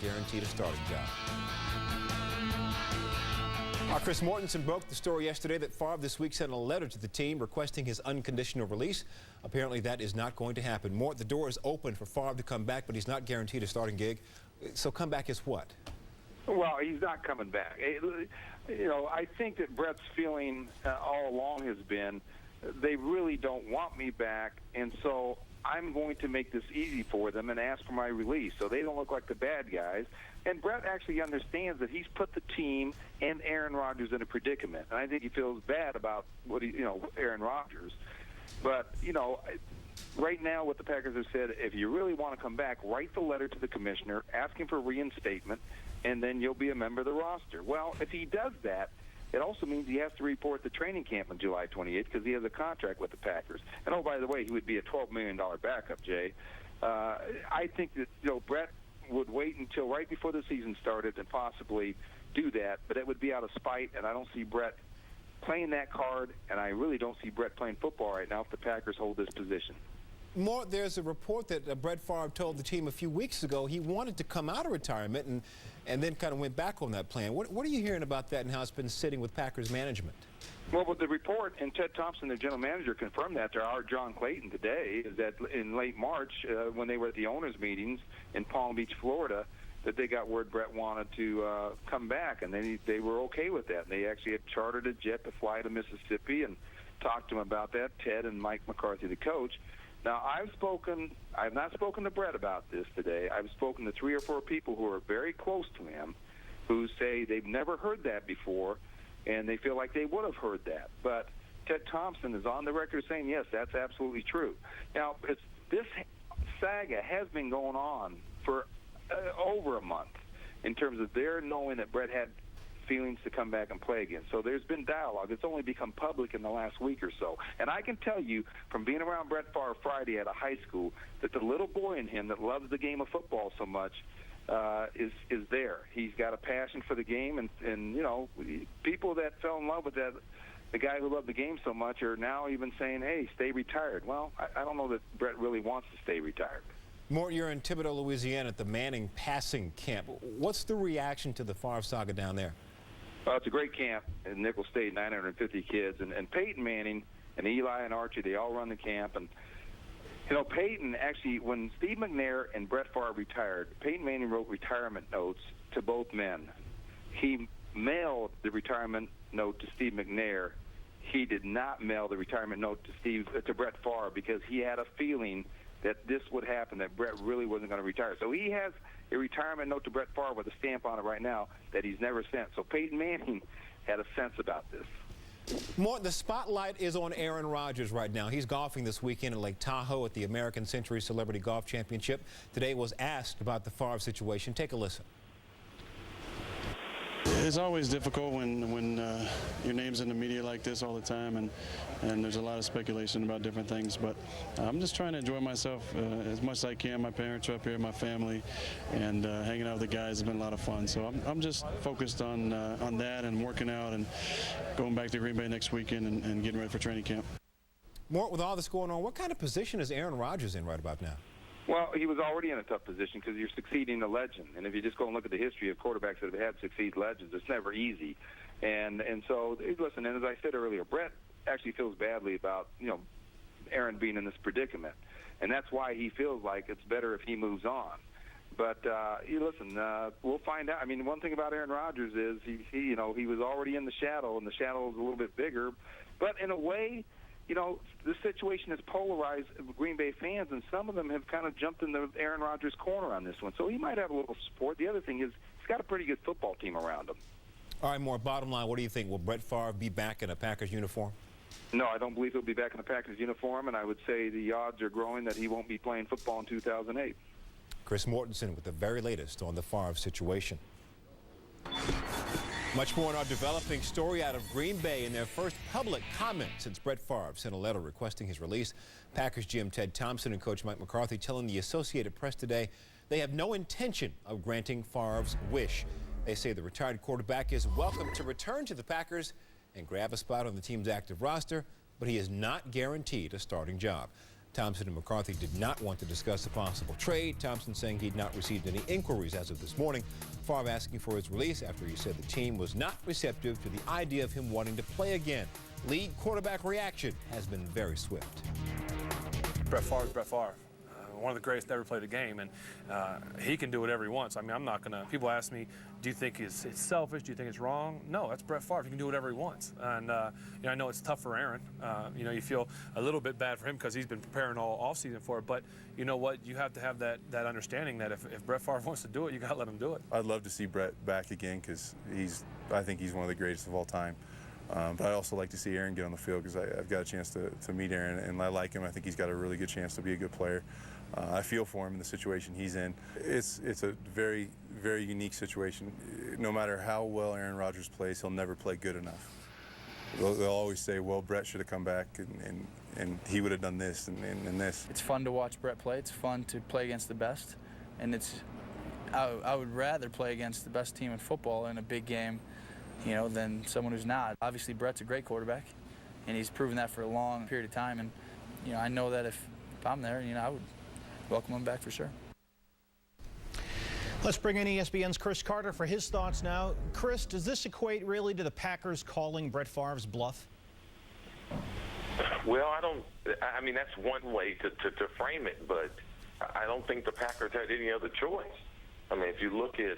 Guaranteed a starting job. Chris Mortensen broke the story yesterday that Favre this week sent a letter to the team requesting his unconditional release. Apparently that is not going to happen. The door is open for Favre to come back, but he's not guaranteed a starting gig. So come back is what? Well, he's not coming back. I think that Brett's feeling all along has been they really don't want me back, and so I'm going to make this easy for them and ask for my release so they don't look like the bad guys. And Brett actually understands that he's put the team and Aaron Rodgers in a predicament. And I think he feels bad about Aaron Rodgers. But, right now what the Packers have said, if you really want to come back, write the letter to the commissioner, ask him for reinstatement, and then you'll be a member of the roster. Well, if he does that, it also means he has to report the training camp on July 28th because he has a contract with the Packers. And, oh, by the way, he would be a $12 million backup, Jay. I think that, Brett would wait until right before the season started and possibly do that, but it would be out of spite, and I don't see Brett playing that card, and I really don't see Brett playing football right now if the Packers hold this position. There's a report that Brett Favre told the team a few weeks ago he wanted to come out of retirement and then kind of went back on that plan. What are you hearing about that and how it's been sitting with Packers management? Well, with the report, and Ted Thompson, their general manager, confirmed that to our John Clayton today, is that in late March, when they were at the owners' meetings in Palm Beach, Florida, that they got word Brett wanted to come back, and they were okay with that. And they actually had chartered a jet to fly to Mississippi and talked to him about that, Ted and Mike McCarthy, the coach. Now, I've not spoken to Brett about this today. I've spoken to 3 or 4 people who are very close to him who say they've never heard that before, and they feel like they would have heard that. But Ted Thompson is on the record saying, yes, that's absolutely true. Now, this saga has been going on for over a month in terms of their knowing that Brett had feelings to come back and play again. So there's been dialogue. It's only become public in the last week or so. And I can tell you from being around Brett Favre Friday at a high school that the little boy in him that loves the game of football so much is there. He's got a passion for the game, and people that fell in love with that, the guy who loved the game so much, are now even saying, hey, stay retired. Well, I don't know that Brett really wants to stay retired. You're in Thibodaux, Louisiana at the Manning passing camp. What's the reaction to the Favre saga down there? Well, it's a great camp in Nicholls State, 950 kids. And Peyton Manning and Eli and Archie, they all run the camp. And, Peyton actually, when Steve McNair and Brett Favre retired, Peyton Manning wrote retirement notes to both men. He mailed the retirement note to Steve McNair. He did not mail the retirement note to Brett Favre because he had a feeling that this would happen, that Brett really wasn't going to retire. So he has a retirement note to Brett Favre with a stamp on it right now that he's never sent. So Peyton Manning had a sense about this. The spotlight is on Aaron Rodgers right now. He's golfing this weekend at Lake Tahoe at the American Century Celebrity Golf Championship. Today was asked about the Favre situation. Take a listen. It's always difficult when your name's in the media like this all the time, and there's a lot of speculation about different things. But I'm just trying to enjoy myself as much as I can. My parents are up here, my family, and hanging out with the guys has been a lot of fun. So I'm just focused on that and working out and going back to Green Bay next weekend and getting ready for training camp. With all this going on, what kind of position is Aaron Rodgers in right about now? Well, he was already in a tough position because you're succeeding a legend. And if you just go and look at the history of quarterbacks that have had succeed legends, it's never easy. And so, listen, and as I said earlier, Brett actually feels badly about, Aaron being in this predicament. And that's why he feels like it's better if he moves on. But, listen, we'll find out. I mean, one thing about Aaron Rodgers is he was already in the shadow, and the shadow is a little bit bigger. But in a way, this situation has polarized Green Bay fans, and some of them have kind of jumped in the Aaron Rodgers corner on this one. So he might have a little support. The other thing is he's got a pretty good football team around him. All right, bottom line, what do you think? Will Brett Favre be back in a Packers uniform? No, I don't believe he'll be back in a Packers uniform, and I would say the odds are growing that he won't be playing football in 2008. Chris Mortensen with the very latest on the Favre situation. Much more in our developing story out of Green Bay in their first public comment since Brett Favre sent a letter requesting his release. Packers GM Ted Thompson and Coach Mike McCarthy telling the Associated Press today they have no intention of granting Favre's wish. They say the retired quarterback is welcome to return to the Packers and grab a spot on the team's active roster, but he is not guaranteed a starting job. Thompson and McCarthy did not want to discuss a possible trade. Thompson saying he'd not received any inquiries as of this morning. Favre asking for his release after he said the team was not receptive to the idea of him wanting to play again. Lead quarterback reaction has been very swift. Brett Favre is Brett Favre. One of the greatest that ever played a game, and he can do whatever he wants. I mean, I'm not going to, people ask me, do you think it's selfish? Do you think it's wrong? No, that's Brett Favre. He can do whatever he wants. And, you know, I know it's tough for Aaron. You know, you feel a little bit bad for him because he's been preparing all offseason for it. But you know what? You have to have that understanding that if Brett Favre wants to do it, you got to let him do it. I'd love to see Brett back again because I think he's one of the greatest of all time. But I'd also like to see Aaron get on the field because I've got a chance to meet Aaron, and I like him. I think he's got a really good chance to be a good player. I feel for him in the situation he's in. It's a very, very unique situation. No matter how well Aaron Rodgers plays, he'll never play good enough. They'll always say, well, Brett should have come back, and he would have done this and this. It's fun to watch Brett play. It's fun to play against the best. And I would rather play against the best team in football in a big game, you know, than someone who's not. Obviously, Brett's a great quarterback, and he's proven that for a long period of time. And, you know, I know that if I'm there, you know, I would welcome him back for sure. Let's bring in ESPN's Chris Carter for his thoughts now. Chris, does this equate really to the Packers calling Brett Favre's bluff? Well, I mean, that's one way to frame it, but I don't think the Packers had any other choice. I mean, if you look at,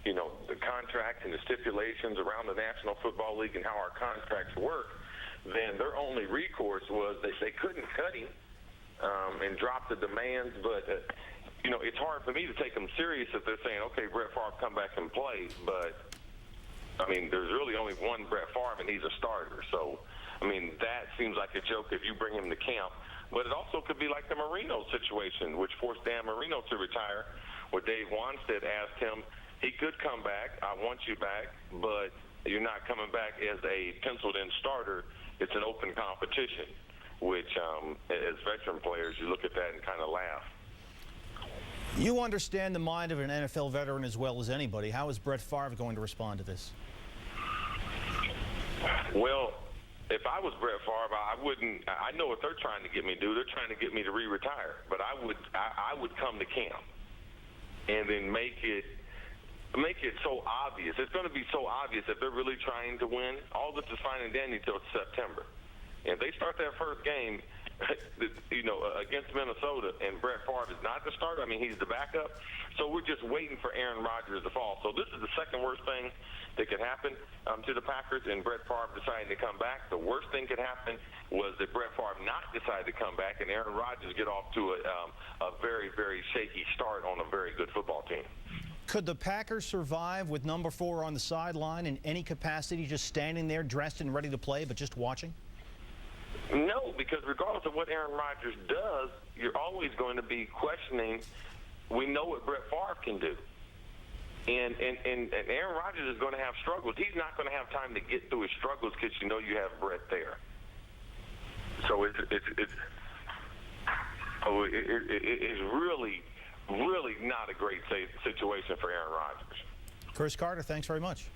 you know, the contracts and the stipulations around the National Football League and how our contracts work, then their only recourse was they couldn't cut him and drop the demands. But, you know, it's hard for me to take them serious if they're saying, okay, Brett Favre, come back and play. But, I mean, there's really only one Brett Favre, and he's a starter. So, I mean, that seems like a joke if you bring him to camp. But it also could be like the Marino situation, which forced Dan Marino to retire, where Dave Wanstead asked him, he could come back, I want you back, but you're not coming back as a penciled-in starter. It's an open competition, which as veteran players, you look at that and kind of laugh. You understand the mind of an NFL veteran as well as anybody. How is Brett Favre going to respond to this? Well, if I was Brett Favre, I wouldn't. I know what they're trying to get me to do. They're trying to get me to re-retire. But I would come to camp and then make it so obvious. It's going to be so obvious if they're really trying to win. All this is fine and dandy until September. And if they start that first game, you know, against Minnesota, and Brett Favre is not the starter, I mean, he's the backup. So we're just waiting for Aaron Rodgers to fall. So this is the second worst thing that could happen to the Packers, and Brett Favre deciding to come back. The worst thing could happen was that Brett Favre not decide to come back, and Aaron Rodgers get off to a very, very shaky start on a very good football team. Could the Packers survive with number 4 on the sideline in any capacity, just standing there dressed and ready to play, but just watching? No, because regardless of what Aaron Rodgers does, you're always going to be questioning. We know what Brett Favre can do. And Aaron Rodgers is going to have struggles. He's not going to have time to get through his struggles because you know you have Brett there. So it's really not a great situation for Aaron Rodgers. Chris Carter, thanks very much.